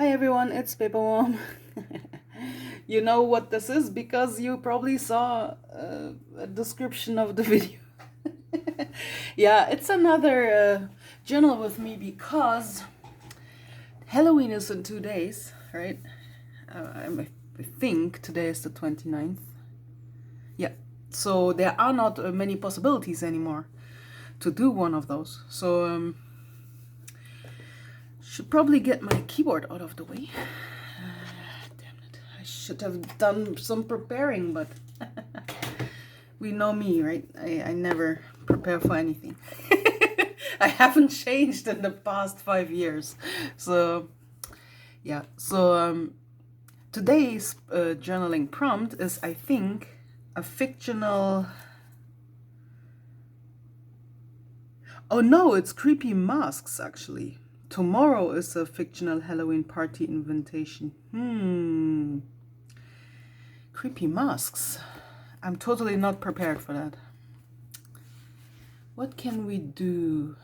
Hi everyone, it's Paperworm. You know what this is because you probably saw a description of the video. Yeah, it's another journal with me because Halloween is in 2 days, right? I think today is the 29th. Yeah, so there are not many possibilities anymore to do one of those. So should probably get my keyboard out of the way. Damn it, I should have done some preparing, but we know me, right? I never prepare for anything. I haven't changed in the past 5 years. So yeah, so today's journaling prompt is, I think, a fictional... Oh no, it's creepy masks actually. Tomorrow is a fictional Halloween party invitation. Creepy masks. I'm totally not prepared for that. What can we do?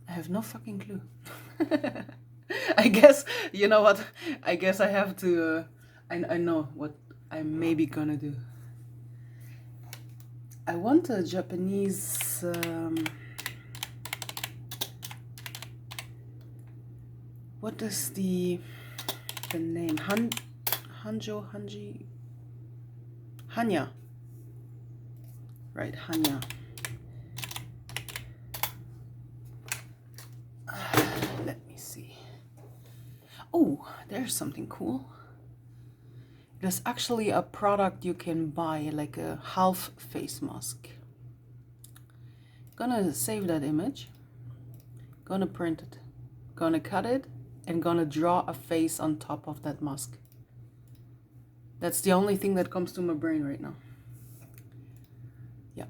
I have no fucking clue. I guess, you know what? I guess I have to, I know what I'm maybe gonna do. I want a Japanese, what is the name? Hanji? Hanya. Right, Hanya. Let me see. Oh, there's something cool. There's actually a product you can buy, like a half face mask. Gonna save that image. Gonna print it. Gonna cut it and gonna draw a face on top of that mask. That's the only thing that comes to my brain right now. Yeah.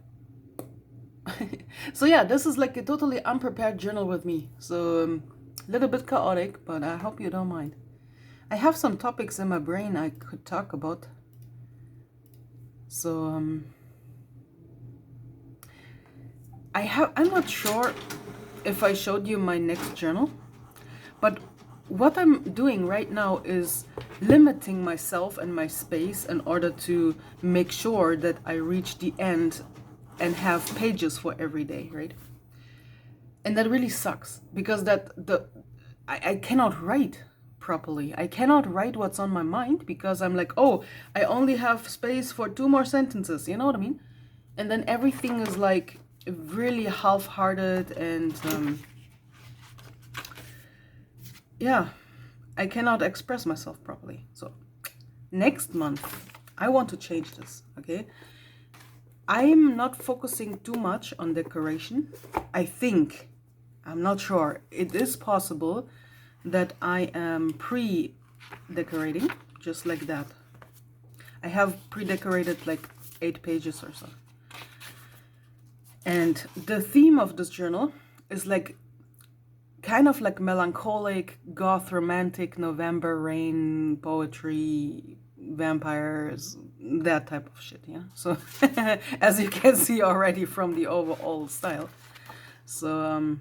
So yeah, this is like a totally unprepared journal with me. So a little bit chaotic, but I hope you don't mind. I have some topics in my brain I could talk about. So I'm not sure if I showed you my next journal, but what I'm doing right now is limiting myself and my space in order to make sure that I reach the end and have pages for every day, right? And that really sucks because I cannot write properly. I cannot write what's on my mind because I'm like, oh, I only have space for 2 more sentences, you know what I mean? And then everything is like really half-hearted and yeah, I cannot express myself properly. So next month I want to change this, okay? I'm not focusing too much on decoration. I think, I'm not sure, it is possible that I am pre-decorating, just like that. I have pre-decorated like 8 pages or so. And the theme of this journal is like kind of like melancholic, goth, romantic, November rain, poetry, vampires, that type of shit, yeah? So, as you can see already from the overall style. So,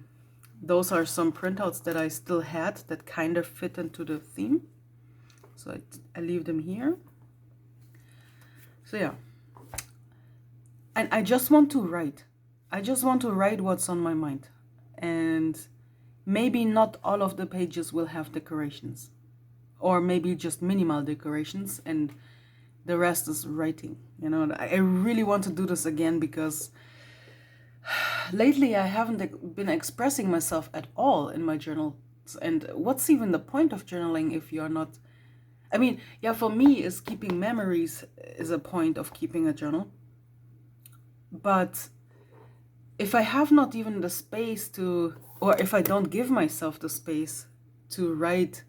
those are some printouts that I still had that kind of fit into the theme. So I leave them here. So yeah. And I just want to write. I just want to write what's on my mind. And maybe not all of the pages will have decorations. Or maybe just minimal decorations and the rest is writing. You know, I really want to do this again because lately I haven't been expressing myself at all in my journals. And what's even the point of journaling if you're not... I mean, yeah, for me, is keeping memories is a point of keeping a journal. But if I have not even the space to, or if I don't give myself the space to write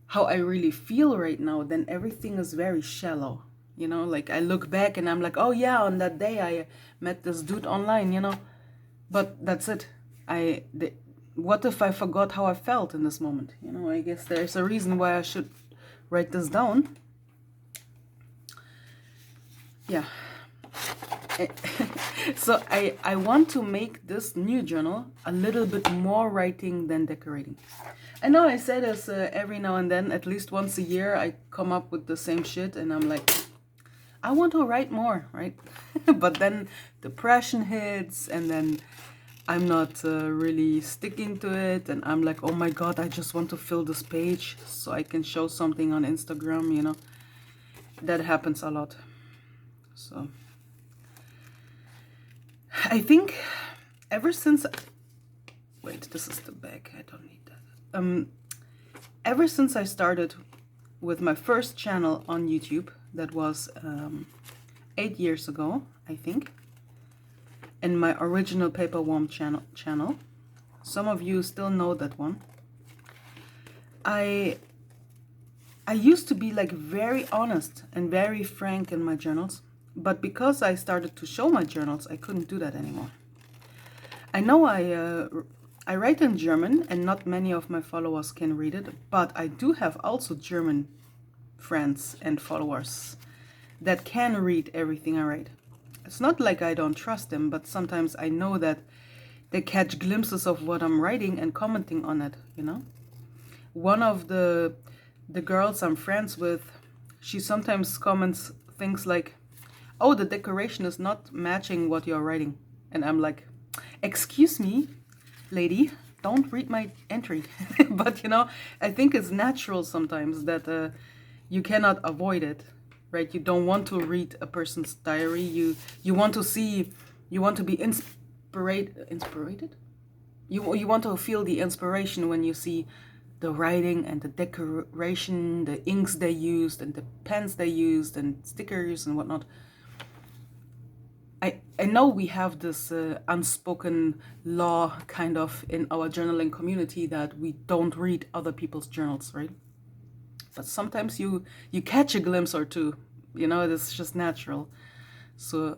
how I really feel right now, then everything is very shallow. You know, like I look back and I'm like, oh yeah, on that day I met this dude online, you know. But that's it. What if I forgot how I felt in this moment? You know, I guess there's a reason why I should write this down. Yeah. So I want to make this new journal a little bit more writing than decorating. I know I say this every now and then, at least once a year, I come up with the same shit and I'm like, I want to write more, right? But then depression hits and then I'm not really sticking to it. And I'm like, oh my God, I just want to fill this page so I can show something on Instagram, you know. That happens a lot. So I think ever since, wait, this is the bag, I don't need that. Ever since I started with my first channel on YouTube, that was 8 years ago, I think, and my original Paperworm channel. Some of you still know that one. I used to be like very honest and very frank in my journals, but because I started to show my journals, I couldn't do that anymore. I know I write in German and not many of my followers can read it, but I do have also German friends and followers that can read everything I write. It's not like I don't trust them, but sometimes I know that they catch glimpses of what I'm writing and commenting on it, you know? One of the girls I'm friends with, she sometimes comments things like, oh, the decoration is not matching what you're writing. And I'm like, excuse me, lady, don't read my entry. But, you know, I think it's natural sometimes that you cannot avoid it, right? You don't want to read a person's diary. You want to see, you want to be inspired? You want to feel the inspiration when you see the writing and the decoration, the inks they used and the pens they used and stickers and whatnot. I know we have this unspoken law kind of in our journaling community that we don't read other people's journals, right? But sometimes you catch a glimpse or two, you know, it's just natural. So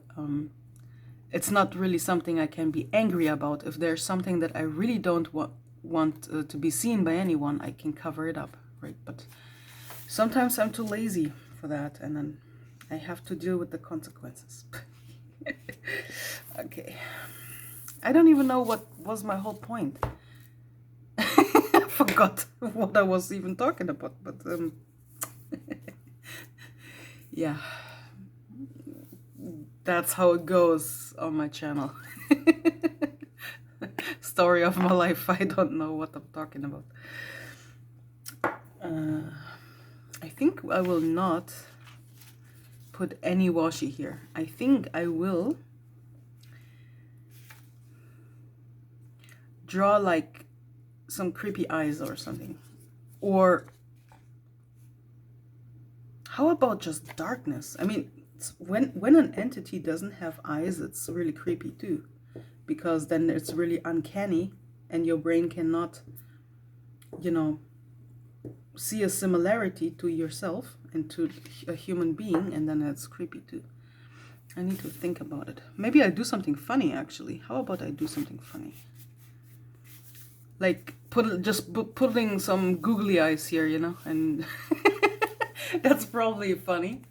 it's not really something I can be angry about. If there's something that I really don't want to be seen by anyone, I can cover it up, right? But sometimes I'm too lazy for that, and then I have to deal with the consequences. Okay, I don't even know what was my whole point. I forgot what I was even talking about, but yeah, that's how it goes on my channel. Story of my life. I don't know what I'm talking about. I think I will not put any washi here. I think I will draw like some creepy eyes or something. Or how about just darkness? I mean, when an entity doesn't have eyes, it's really creepy too, because then it's really uncanny and your brain cannot, you know, see a similarity to yourself and to a human being, and then it's creepy too. I need to think about it. Maybe I do something funny, actually. How about I do something funny? Like putting some googly eyes here, you know, and that's probably funny.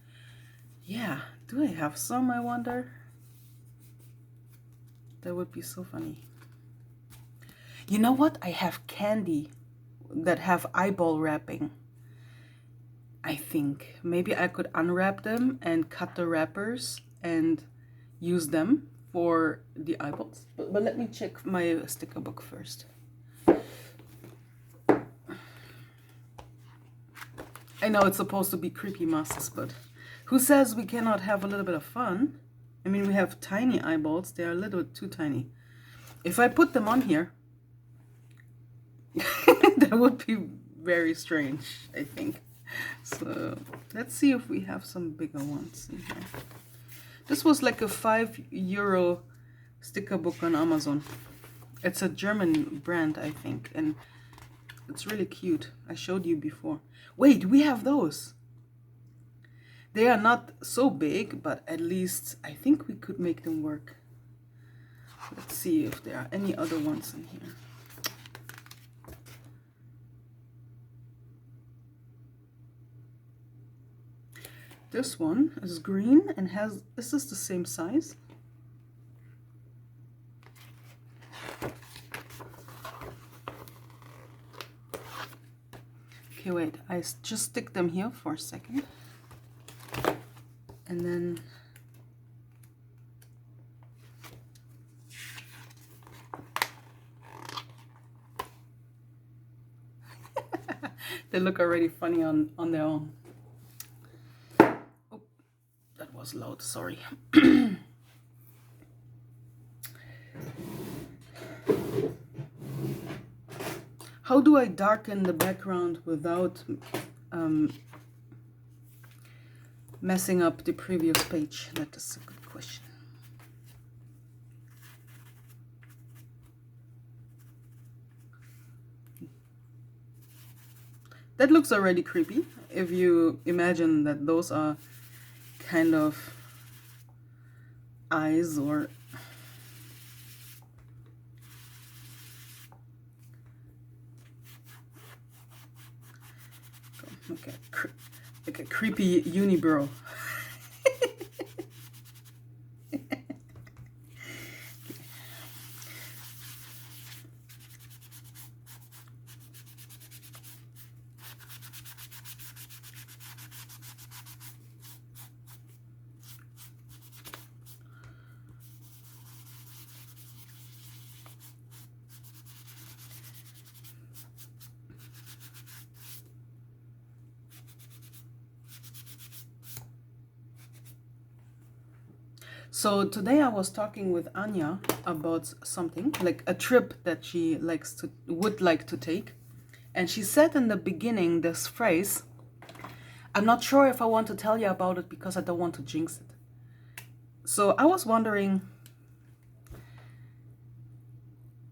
Yeah, do I have some, I wonder? That would be so funny. You know what? I have candy that have eyeball wrapping. I think maybe I could unwrap them and cut the wrappers and use them for the eyeballs. But let me check my sticker book first. I know it's supposed to be creepy masks, but who says we cannot have a little bit of fun? I mean, we have tiny eyeballs. They are a little too tiny. If I put them on here, that would be very strange, I think. So let's see if we have some bigger ones in here. This was like a €5 sticker book on Amazon. It's a German brand, I think, and it's really cute. I showed you before. Wait, we have those. They are not so big, but at least I think we could make them work. Let's see if there are any other ones in here. This one is green and has, is this the same size? Okay, wait, I just stick them here for a second. And then they look already funny on their own. Oh, that was loud, sorry. How do I darken the background without messing up the previous page? That is a good question. That looks already creepy. If you imagine that those are kind of eyes or like a creepy unibrow. So today I was talking with Anya about something, like a trip that she would like to take. And she said in the beginning this phrase, I'm not sure if I want to tell you about it because I don't want to jinx it. So I was wondering,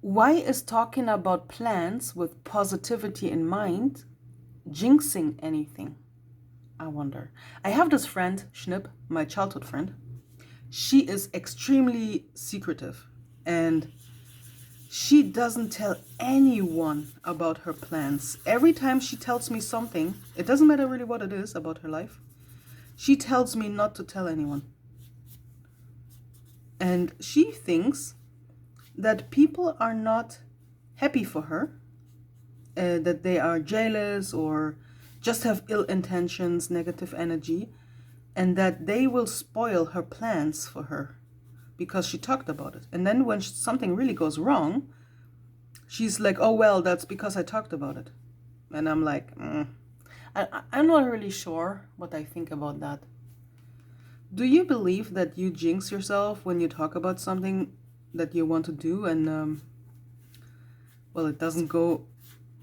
why is talking about plans with positivity in mind jinxing anything? I wonder. I have this friend, Schnipp, my childhood friend. She is extremely secretive and she doesn't tell anyone about her plans. Every time she tells me something, it doesn't matter really what it is about her life, she tells me not to tell anyone. And she thinks that people are not happy for her, that they are jealous or just have ill intentions, negative energy, and that they will spoil her plans for her because she talked about it. And then when something really goes wrong, she's like, oh, well, that's because I talked about it. And I'm like, I'm not really sure what I think about that. Do you believe that you jinx yourself when you talk about something that you want to do and, well, it doesn't go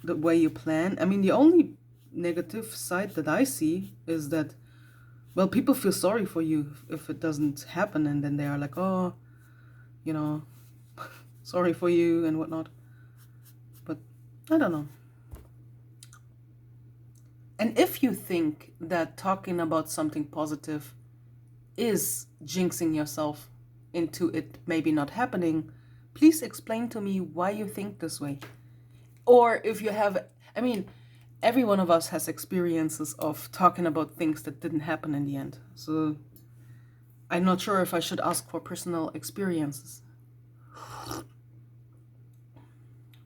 the way you plan? I mean, the only negative side that I see is that, well, people feel sorry for you if it doesn't happen, and then they are like, oh, you know, sorry for you and whatnot. But I don't know. And if you think that talking about something positive is jinxing yourself into it maybe not happening, please explain to me why you think this way. Or if you have, I mean, every one of us has experiences of talking about things that didn't happen in the end. So I'm not sure if I should ask for personal experiences.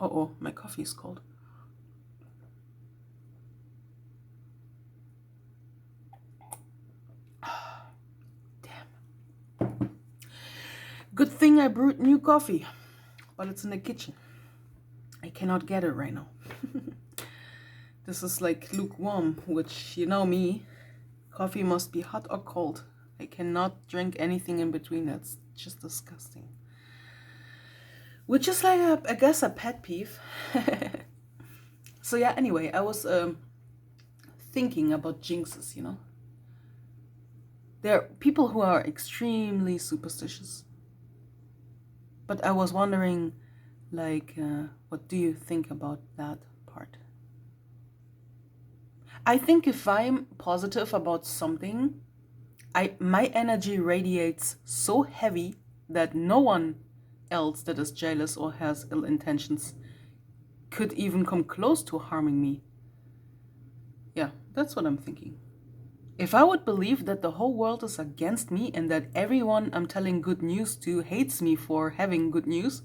Uh-oh, my coffee is cold. Damn. Good thing I brewed new coffee, but it's in the kitchen. I cannot get it right now. This is like lukewarm, which, you know me, coffee must be hot or cold. I cannot drink anything in between. That's just disgusting. Which is like, I guess, a pet peeve. So yeah, anyway, I was thinking about jinxes, you know. There are people who are extremely superstitious. But I was wondering, like, what do you think about that part? I think if I'm positive about something, my energy radiates so heavy that no one else that is jealous or has ill intentions could even come close to harming me. Yeah, that's what I'm thinking. If I would believe that the whole world is against me and that everyone I'm telling good news to hates me for having good news,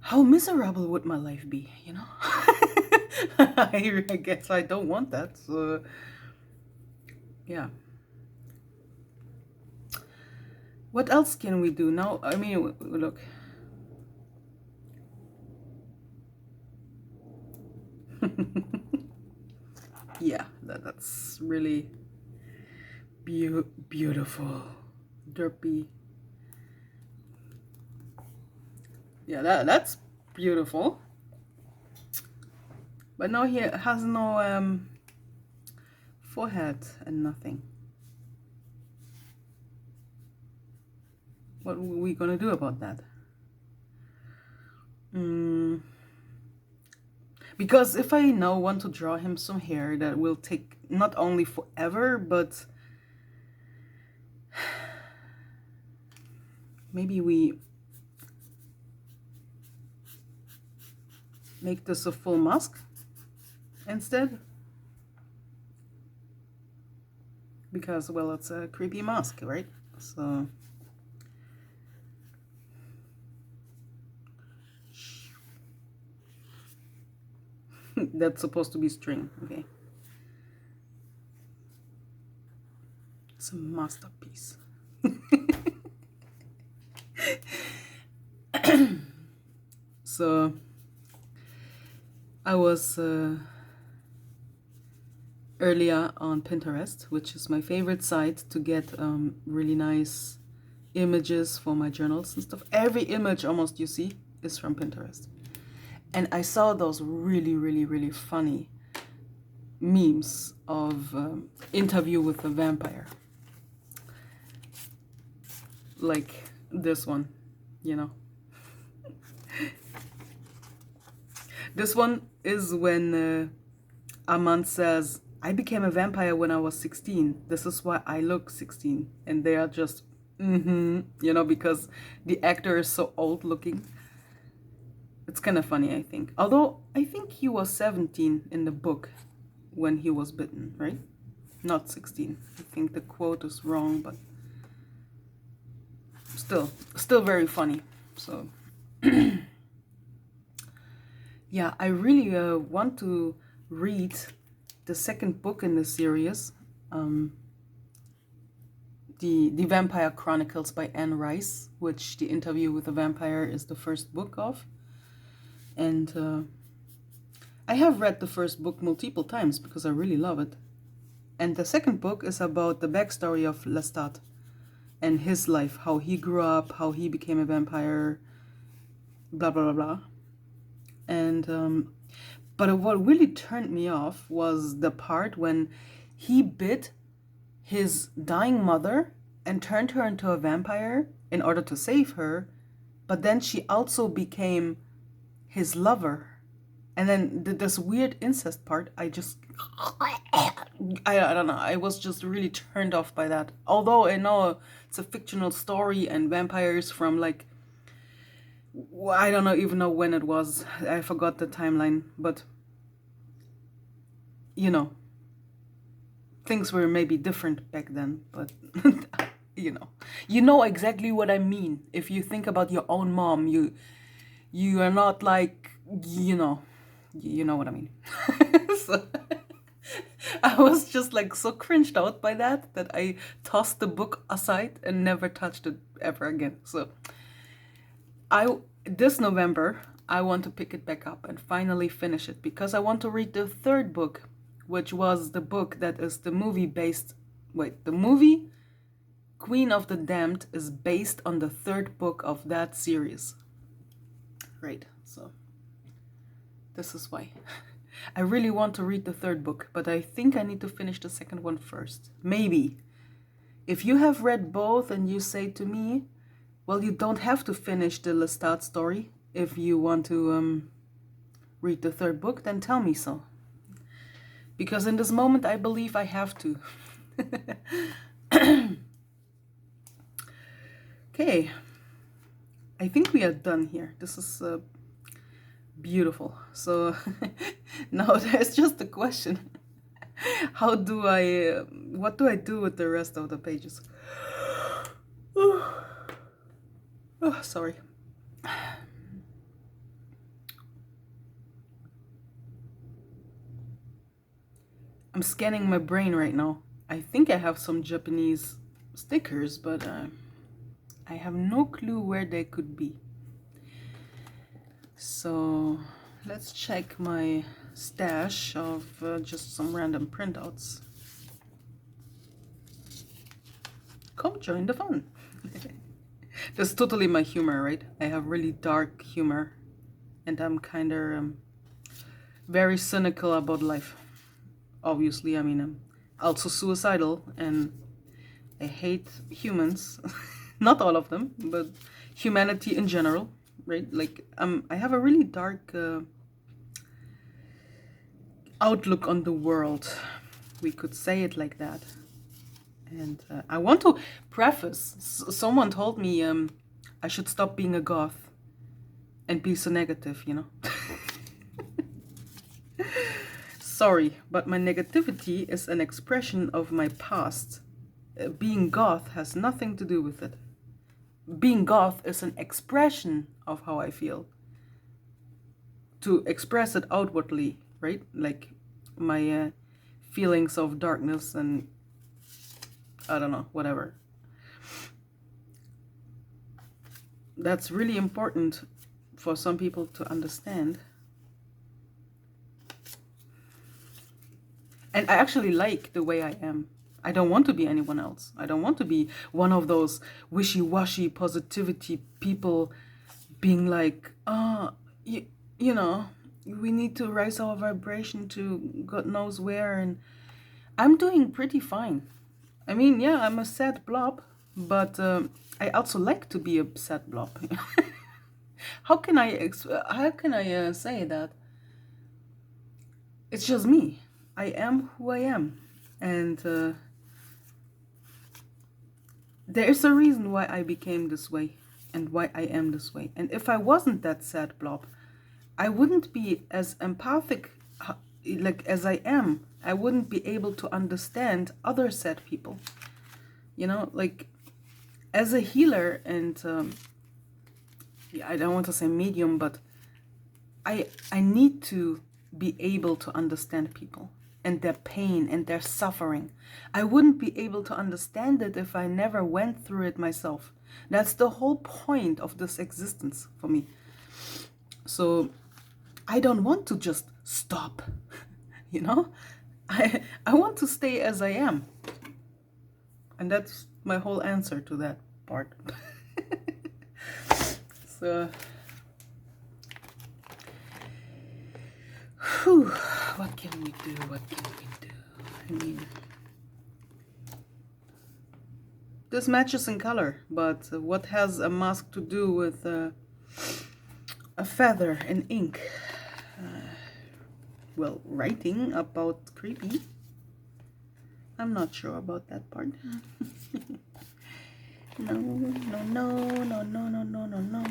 how miserable would my life be, you know? I guess I don't want that. So, yeah. What else can we do now? I mean, look. Yeah, that's really beautiful. Derpy. Yeah, that's beautiful. But no, he has no forehead and nothing. What are we gonna do about that? Because if I now want to draw him some hair, that will take not only forever, but maybe we make this a full mask instead. Because, well, it's a creepy mask, right? So... that's supposed to be string, okay. It's a masterpiece. So I was earlier on Pinterest, which is my favorite site to get really nice images for my journals and stuff. Every image almost you see is from Pinterest. And I saw those really funny memes of Interview with a Vampire. Like this one, you know. This one is when Armand says, I became a vampire when I was 16. This is why I look 16. And they are just, you know, because the actor is so old looking. It's kind of funny, I think. Although, I think he was 17 in the book when he was bitten, right? Not 16. I think the quote is wrong, but still very funny. So, yeah, I really want to read the second book in the series, the Vampire Chronicles by Anne Rice, which The Interview with a Vampire is the first book of. And I have read the first book multiple times because I really love it. And the second book is about the backstory of Lestat and his life, how he grew up, how he became a vampire, blah, blah, blah, blah. And, but what really turned me off was the part when he bit his dying mother and turned her into a vampire in order to save her, but then she also became his lover. And then this weird incest part, I don't know, I was just really turned off by that. Although I know it's a fictional story and vampires from like, I don't even know when it was. I forgot the timeline, but you know, things were maybe different back then, but you know exactly what I mean. If you think about your own mom, you are not like, you know what I mean. So I was just like so cringed out by that I tossed the book aside and never touched it ever again. So this November I want to pick it back up and finally finish it, because I want to read the third book, which was the book that is the movie based. Wait, the movie Queen of the Damned is based on the third book of that series. Right, so this is why. I really want to read the third book, but I think I need to finish the second one first. Maybe. If you have read both and you say to me, well, you don't have to finish the Lestat story if you want to read the third book, then tell me so. Because in this moment, I believe I have to. Okay. I think we are done here. This is beautiful. So now there's just a question. How do I, what do I do with the rest of the pages? Oh, sorry. I'm scanning my brain right now. I think I have some Japanese stickers, but I have no clue where they could be. So let's check my stash of just some random printouts. Come join the fun. That's totally my humor, right? I have really dark humor, and I'm kind of very cynical about life. Obviously, I mean, I'm also suicidal, and I hate humans. Not all of them, but humanity in general, right? Like, I have a really dark outlook on the world. We could say it like that. And I want to preface, someone told me I should stop being a goth and be so negative, you know? Sorry, but my negativity is an expression of my past. Being goth has nothing to do with it. Being goth is an expression of how I feel. To express it outwardly, right? Like my feelings of darkness and I don't know, whatever. That's really important for some people to understand. And I actually like the way I am. I don't want to be anyone else. I don't want to be one of those wishy-washy positivity people being like, you know, we need to raise our vibration to God knows where. And I'm doing pretty fine. I mean, yeah, I'm a sad blob, but I also like to be a sad blob. How can I say that? It's just me. I am who I am, and there is a reason why I became this way and why I am this way. And if I wasn't that sad blob, I wouldn't be as empathic like as I am. I wouldn't be able to understand other sad people. You know, like as a healer and yeah, I don't want to say medium, but I need to be able to understand people and their pain and their suffering. I wouldn't be able to understand it if I never went through it myself. That's the whole point of this existence for me. So I don't want to just stop, you know? I want to stay as I am. And that's my whole answer to that part. So, whew, what can we do? What can we do? I mean, this matches in color, but what has a mask to do with a feather and ink? Well, writing about creepy. I'm not sure about that part. No, no, no, no, no, no, no, no, no.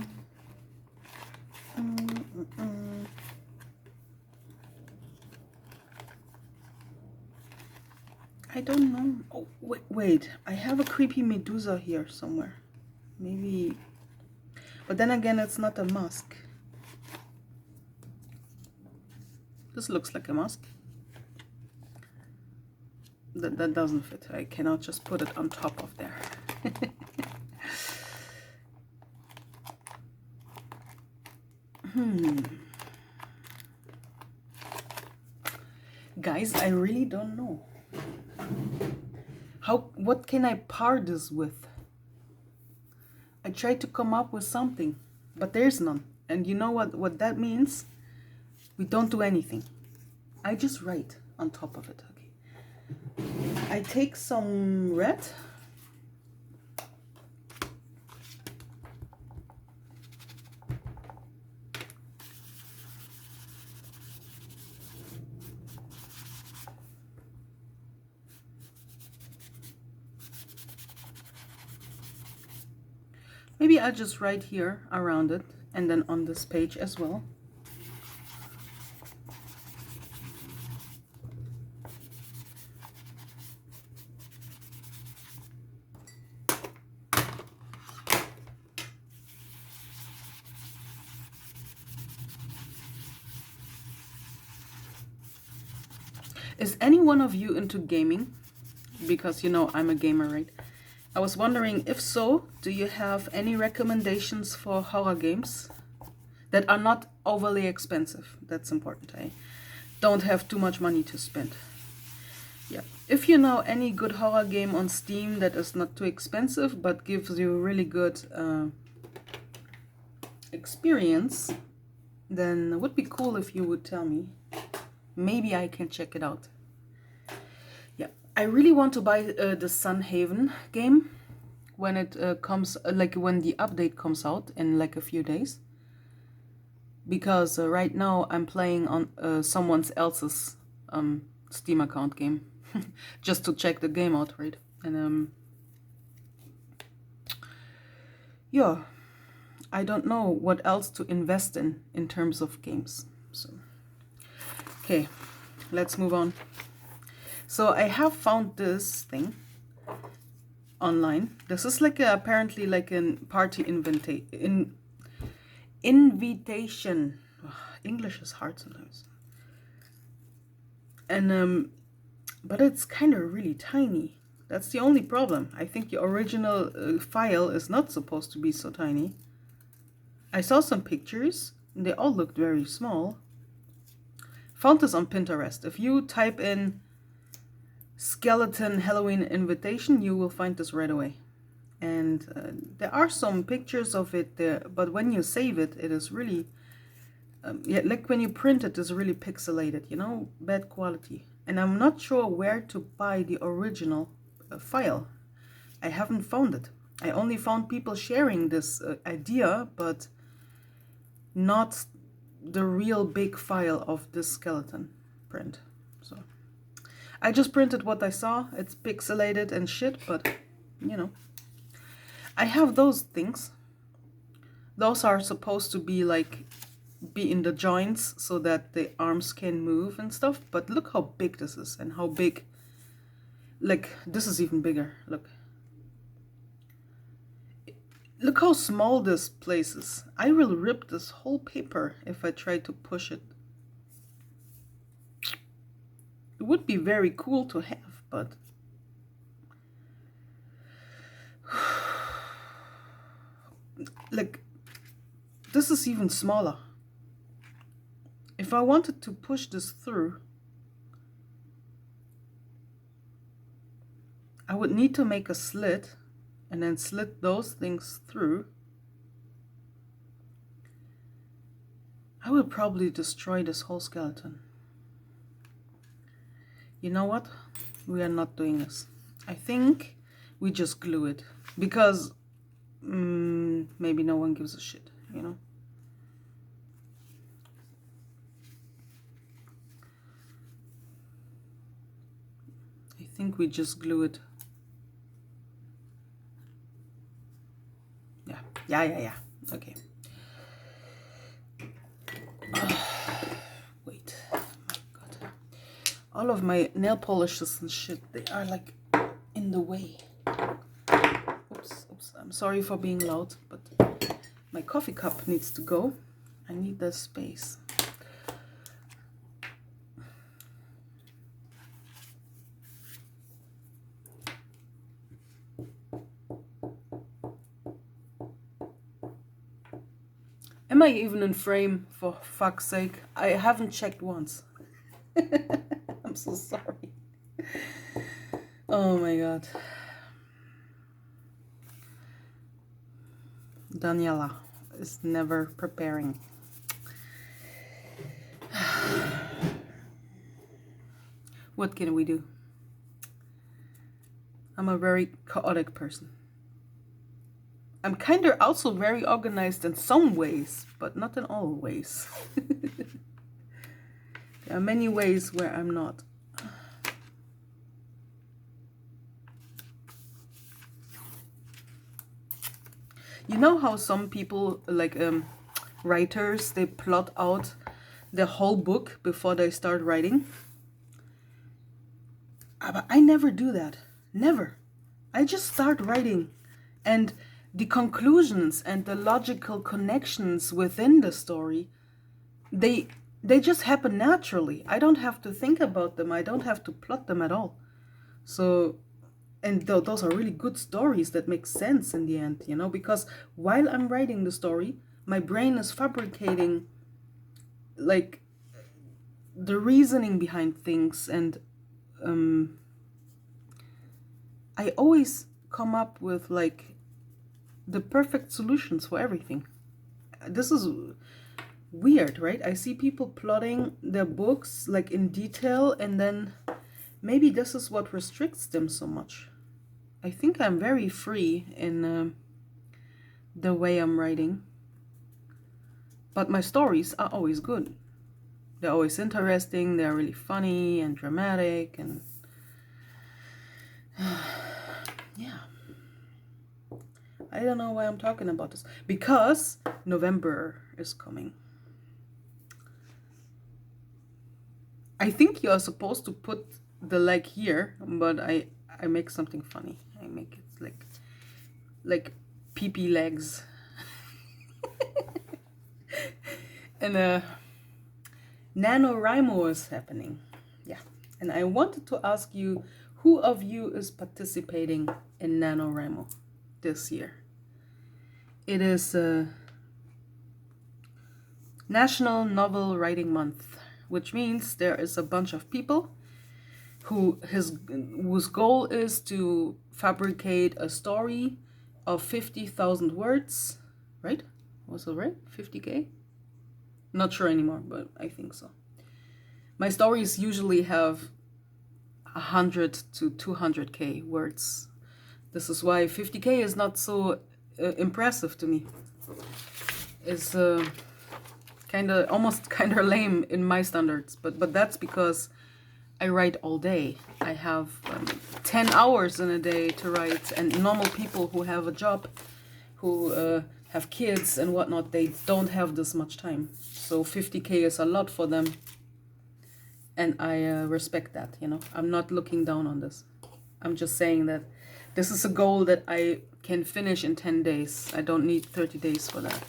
I don't know. Oh, wait. I have a creepy Medusa here somewhere. Maybe. But then again, it's not a mask. This looks like a mask. That doesn't fit. I cannot just put it on top of there. Guys, I really don't know. What can I par this with? I tried to come up with something, but there's none. And you know what that means? We don't do anything. I just write on top of it. Okay. I take some red. Maybe I'll just write here around it and then on this page as well. Is any one of you into gaming? Because you know I'm a gamer, right? I was wondering, if so, do you have any recommendations for horror games that are not overly expensive? That's important. I don't have too much money to spend. Yeah. If you know any good horror game on Steam that is not too expensive but gives you a really good experience, then it would be cool if you would tell me. Maybe I can check it out. Yeah, I really want to buy the Sunhaven game when it comes, like when the update comes out in like a few days. Because right now I'm playing on someone else's Steam account game, just to check the game out, right? And yeah, I don't know what else to invest in terms of games. So, okay, let's move on. So I have found this thing online. This is like apparently like a party invitation. Ugh, English is hard sometimes. And but it's kind of really tiny. That's the only problem. I think the original file is not supposed to be so tiny. I saw some pictures and they all looked very small. Found this on Pinterest. If you type in skeleton Halloween invitation, you will find this right away. And there are some pictures of it there, but when you save it, it is really, yeah, like when you print it, it's really pixelated, you know, bad quality. And I'm not sure where to buy the original file. I haven't found it. I only found people sharing this idea, but not the real big file of this skeleton print. So I just printed what I saw. It's pixelated and shit, but you know. I have those things. Those are supposed to be like, be in the joints so that the arms can move and stuff. But look how big this is and how big, like this is even bigger. Look. Look how small this place is. I will rip this whole paper if I try to push it. It would be very cool to have, but like this is even smaller. If I wanted to push this through, I would need to make a slit and then slit those things through. I would probably destroy this whole skeleton. You know what? We are not doing this. I think we just glue it because maybe no one gives a shit, you know? I think we just glue it. Yeah. Okay. Wait. My God. All of my nail polishes and shit, they are like in the way. Oops. I'm sorry for being loud, but my coffee cup needs to go. I need the space. Am I even in frame, for fuck's sake? I haven't checked once. I'm so sorry. Oh my God. Daniela is never preparing. What can we do? I'm a very chaotic person. I'm kind of also very organized in some ways, but not in all ways. There are many ways where I'm not. You know how some people, like writers, they plot out the whole book before they start writing? But I never do that. Never. I just start writing, and the conclusions and the logical connections within the story, they they just happen naturally. I don't have to think about them. I don't have to plot them at all. So, and those are really good stories that make sense in the end, because while I'm writing the story, my brain is fabricating like the reasoning behind things, and I always come up with like the perfect solutions for everything. This is weird, right? I see people plotting their books like in detail, and then maybe this is what restricts them so much. I think I'm very free in the way I'm writing, but my stories are always good. They're always interesting, they're really funny and dramatic, and yeah. I don't know why I'm talking about this. Because November is coming. I think you are supposed to put the leg here, but I make something funny. I make it like pee-pee legs. And NaNoWriMo is happening. Yeah. And I wanted to ask you, who of you is participating in NaNoWriMo this year? It is National Novel Writing Month, which means there is a bunch of people whose goal is to fabricate a story of 50,000 words, right? Was it right? 50K? Not sure anymore, but I think so. My stories usually have 100 to 200K words. This is why 50K is not so impressive to me. It's almost kind of lame in my standards, but that's because I write all day. I have 10 hours in a day to write, and normal people who have a job, who have kids and whatnot, they don't have this much time. So 50K is a lot for them, and I respect that, I'm not looking down on this. I'm just saying that this is a goal that I can finish in 10 days. I don't need 30 days for that.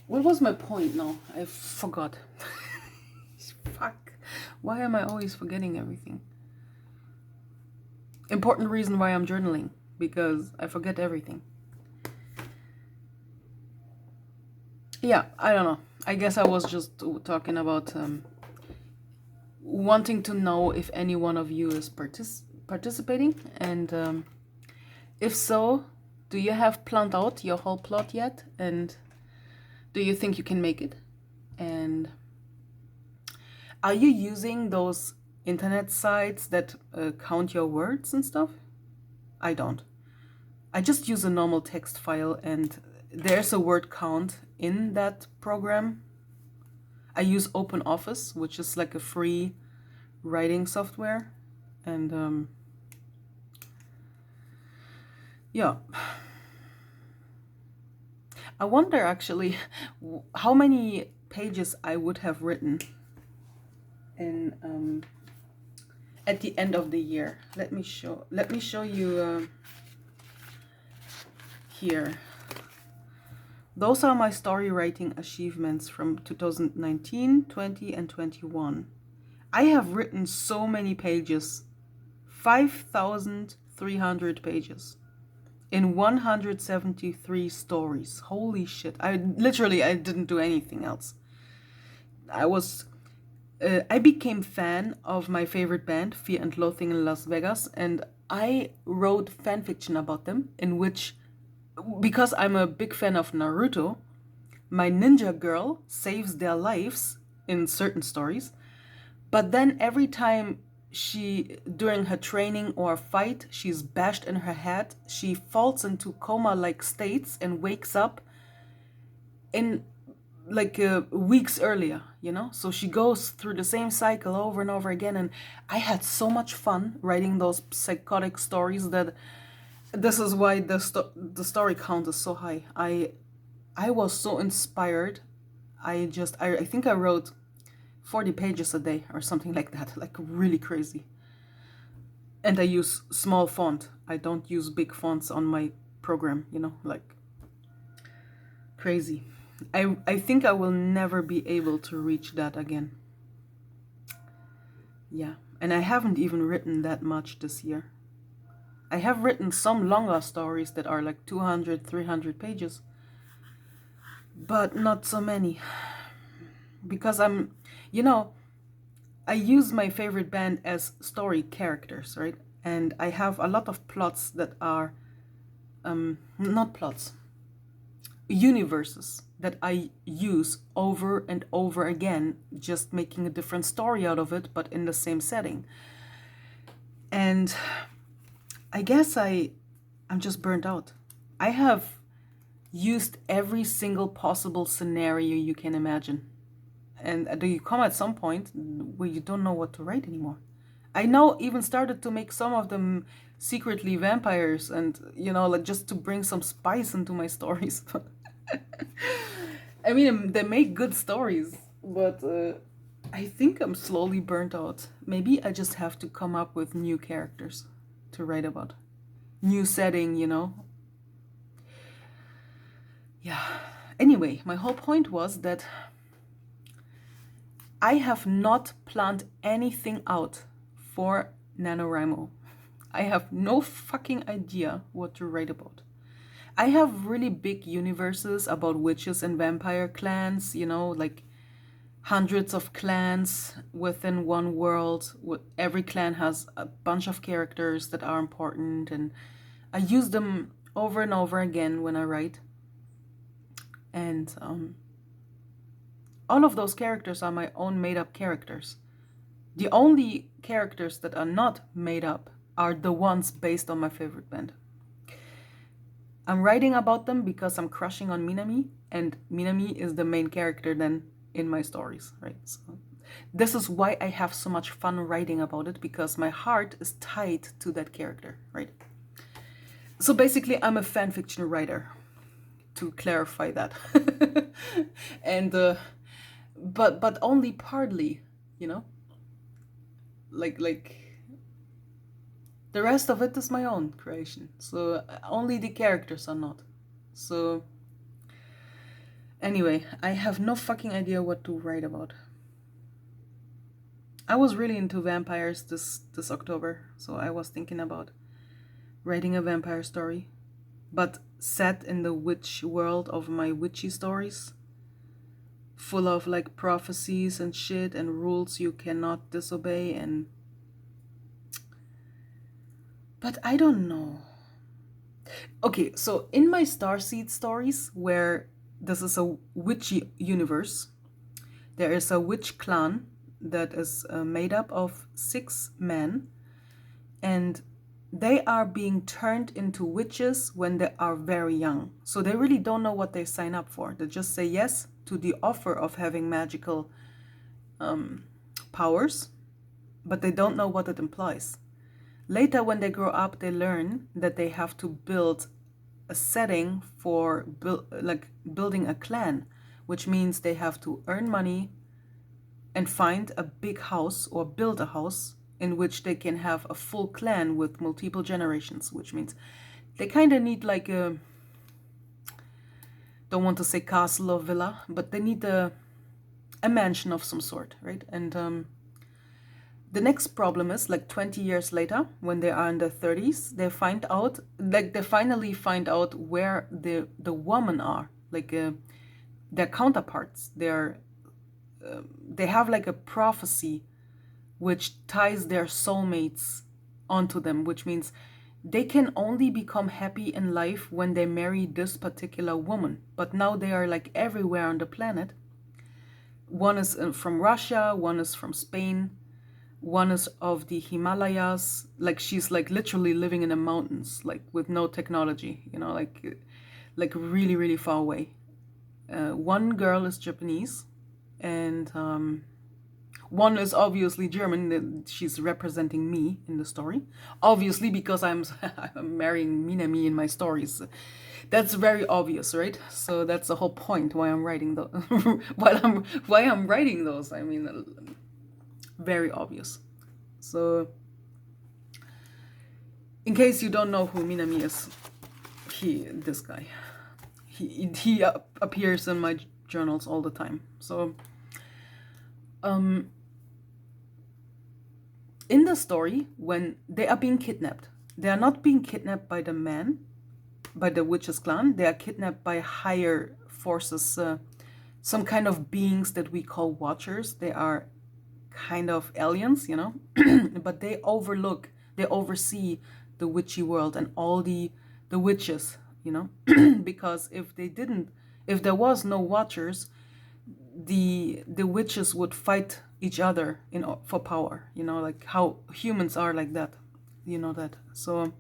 What was my point now? I forgot. Fuck. Why am I always forgetting everything? Important reason why I'm journaling, because I forget everything. Yeah, I don't know. I guess I was just talking about wanting to know if any one of you is participating, and if so, do you have planned out your whole plot yet, and do you think you can make it? And are you using those internet sites that count your words and stuff? I don't. I just use a normal text file, and there's a word count in that program. I use OpenOffice, which is like a free writing software, and yeah. I wonder actually how many pages I would have written in at the end of the year. Let me show you here. Those are my story writing achievements from 2019, 20, and 21. I have written so many pages, 5,300 pages in 173 stories. Holy shit. I didn't do anything else. I became fan of my favorite band, Fear and Loathing in Las Vegas, and I wrote fan fiction about them, in which, because I'm a big fan of Naruto, my ninja girl saves their lives in certain stories, but then every time during her training or fight, she's bashed in her head, she falls into coma-like states and wakes up in like weeks earlier, so she goes through the same cycle over and over again. And I had so much fun writing those psychotic stories that this is why the story count is so high. I was so inspired. I think I wrote 40 pages a day or something like that, like really crazy. And I use small font. I don't use big fonts on my program, like crazy. I think I will never be able to reach that again. Yeah, and I haven't even written that much this year. I have written some longer stories that are like 200, 300 pages, but not so many. Because I use my favorite band as story characters, right? And I have a lot of plots that are, not plots, universes that I use over and over again, just making a different story out of it, but in the same setting. And I guess I'm just burnt out. I have used every single possible scenario you can imagine. And you come at some point where you don't know what to write anymore. I now even started to make some of them secretly vampires and, like just to bring some spice into my stories. I mean, they make good stories, but I think I'm slowly burnt out. Maybe I just have to come up with new characters to write about. New setting, Yeah. Anyway, my whole point was that I have not planned anything out for NaNoWriMo. I have no fucking idea what to write about. I have really big universes about witches and vampire clans, like hundreds of clans within one world. Every clan has a bunch of characters that are important, and I use them over and over again when I write. And all of those characters are my own made-up characters. The only characters that are not made up are the ones based on my favorite band. I'm writing about them because I'm crushing on Minami, and Minami is the main character then in my stories, right? So this is why I have so much fun writing about it, because my heart is tied to that character, right? So basically, I'm a fanfiction writer, to clarify that. And but only partly, like the rest of it is my own creation. So only the characters are not. So anyway, I have no fucking idea what to write about. I was really into vampires this October, so I was thinking about writing a vampire story, but set in the witch world of my witchy stories, full of like prophecies and shit and rules you cannot disobey. But I don't know. Okay, so in my Starseed stories, where this is a witchy universe, there is a witch clan that is made up of 6 men, and they are being turned into witches when they are very young. So they really don't know what they sign up for. They just say yes to the offer of having magical powers, but they don't know what it implies. Later, when they grow up, they learn that they have to build a setting for building a clan, which means they have to earn money and find a big house or build a house in which they can have a full clan with multiple generations, which means they kind of need like a, don't want to say castle or villa, but they need a mansion of some sort, right? And the next problem is like 20 years later, when they are in their 30s, they find out, like they finally find out where the women are, like their counterparts. They have like a prophecy which ties their soulmates onto them, which means they can only become happy in life when they marry this particular woman. But now they are like everywhere on the planet. One is from Russia, one is from Spain, one is of the Himalayas. Like she's like literally living in the mountains, like with no technology, like really, really far away. One girl is Japanese, and one is obviously German. She's representing me in the story, obviously, because I'm I'm marrying Minami in my stories. That's very obvious, right? So that's the whole point why I'm writing why I'm writing those. I mean, very obvious. So, in case you don't know who Minami is, this guy, he appears in my journals all the time. So um, in the story, when they are being kidnapped, they are not being kidnapped by the man, by the witches clan. They are kidnapped by higher forces, some kind of beings that we call watchers. They are kind of aliens, you know, but they oversee the witchy world and all the witches, you know, because if there was no watchers, the witches would fight each other for power, you know, like how humans are like that, you know that. So,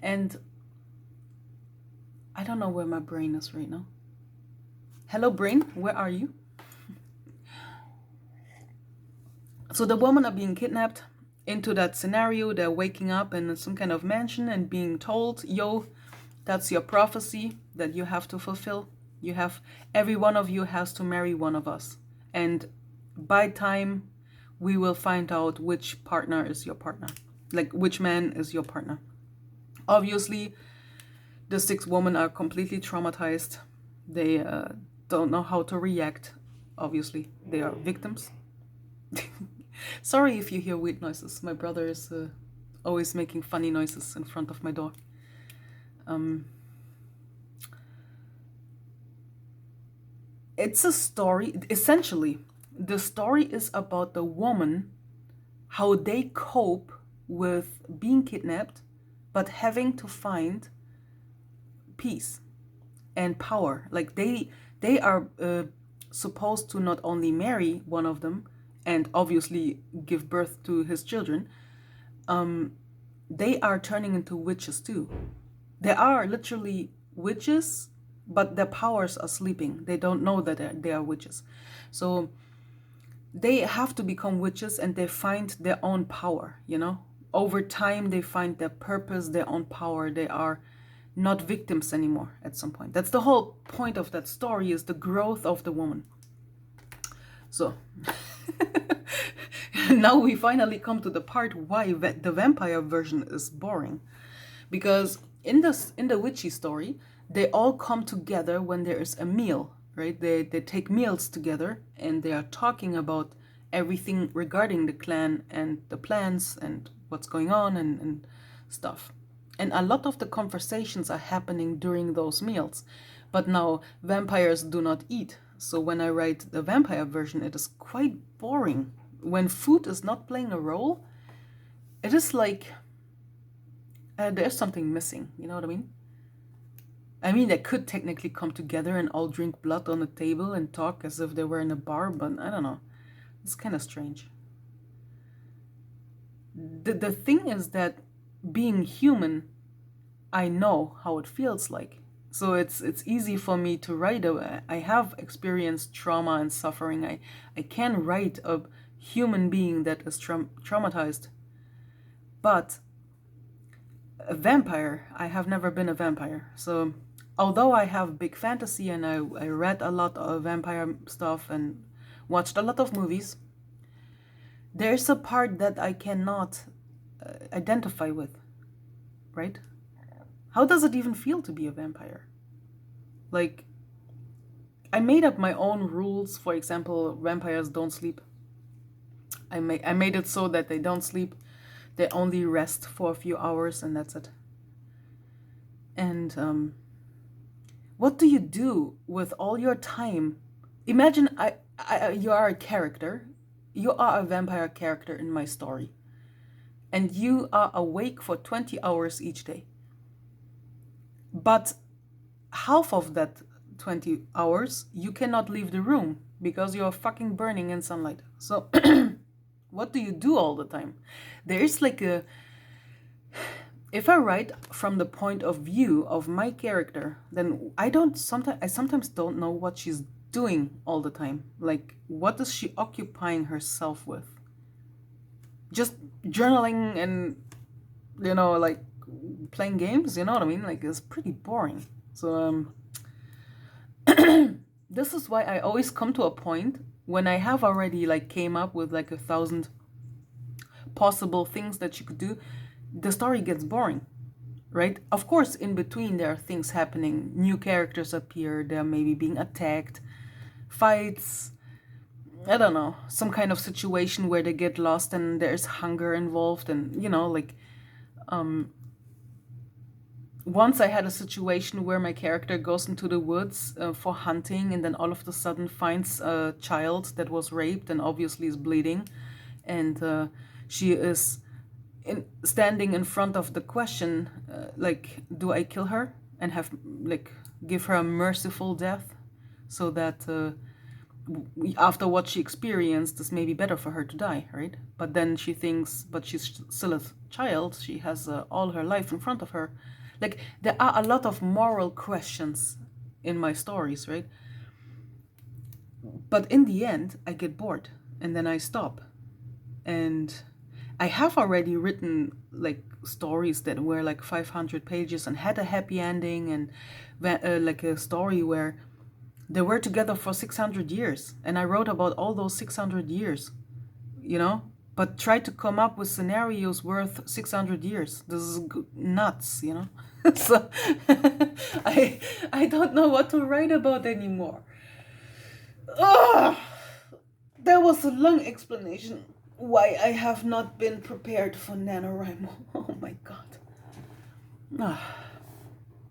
and I don't know where my brain is right now. Hello brain, where are you? So the women are being kidnapped into that scenario. They're waking up in some kind of mansion and being told, yo, that's your prophecy that you have to fulfill. Every one of you has to marry one of us. And by time, we will find out which partner is your partner. Like, which man is your partner. Obviously, the 6 women are completely traumatized. They don't know how to react. Obviously, they are victims. Sorry if you hear weird noises. My brother is always making funny noises in front of my door. It's a story, essentially, the story is about the woman, how they cope with being kidnapped, but having to find peace and power. Like they are supposed to not only marry one of them and obviously give birth to his children, they are turning into witches too. They are literally witches, but their powers are sleeping. They don't know that they are witches. So they have to become witches and they find their own power, you know? Over time, they find their purpose, their own power. They are not victims anymore at some point. That's the whole point of that story, is the growth of the woman. So now we finally come to the part why the vampire version is boring. Because in the witchy story, they all come together when there is a meal, right? They take meals together and they are talking about everything regarding the clan and the plans and what's going on and stuff. And a lot of the conversations are happening during those meals. But now vampires do not eat. So when I write the vampire version, it is quite boring. When food is not playing a role, it is like there's something missing. You know what I mean? I mean, they could technically come together and all drink blood on a table and talk as if they were in a bar, but I don't know. It's kind of strange. The thing is that being human, I know how it feels like. So it's easy for me to write. I have experienced trauma and suffering. I can write a human being that is traumatized. But a vampire, I have never been a vampire. So although I have big fantasy and I read a lot of vampire stuff and watched a lot of movies, there's a part that I cannot identify with, right? How does it even feel to be a vampire? Like, I made up my own rules. For example, vampires don't sleep. I made it so that they don't sleep. They only rest for a few hours and that's it. And what do you do with all your time? Imagine you are a character. You are a vampire character in my story. And you are awake for 20 hours each day. But half of that 20 hours, you cannot leave the room because you're fucking burning in sunlight. So what do you do all the time? There's like if I write from the point of view of my character, then I sometimes don't know what she's doing all the time. Like, what is she occupying herself with? Just journaling and, you know, like playing games, you know what I mean? Like, it's pretty boring. So this is why I always come to a point when I have already like came up with like 1,000 possible things that you could do, the story gets boring, right? Of course, in between there are things happening. New characters appear. They're maybe being attacked, fights. I don't know, some kind of situation where they get lost and there's hunger involved, and like once I had a situation where my character goes into the woods for hunting, and then all of a sudden finds a child that was raped and obviously is bleeding, and she is standing in front of the question, like, do I kill her and have like give her a merciful death, so that after what she experienced, it's maybe better for her to die, right? But then she thinks, but she's still a child. She has all her life in front of her. Like, there are a lot of moral questions in my stories, right? But in the end, I get bored and then I stop. And I have already written like stories that were like 500 pages and had a happy ending, and like a story where they were together for 600 years. And I wrote about all those 600 years, but tried to come up with scenarios worth 600 years. This is nuts, So I don't know what to write about anymore. Ugh! That was a long explanation why I have not been prepared for NaNoWriMo. Oh my god.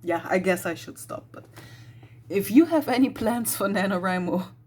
Yeah, I guess I should stop. But if you have any plans for NaNoWriMo,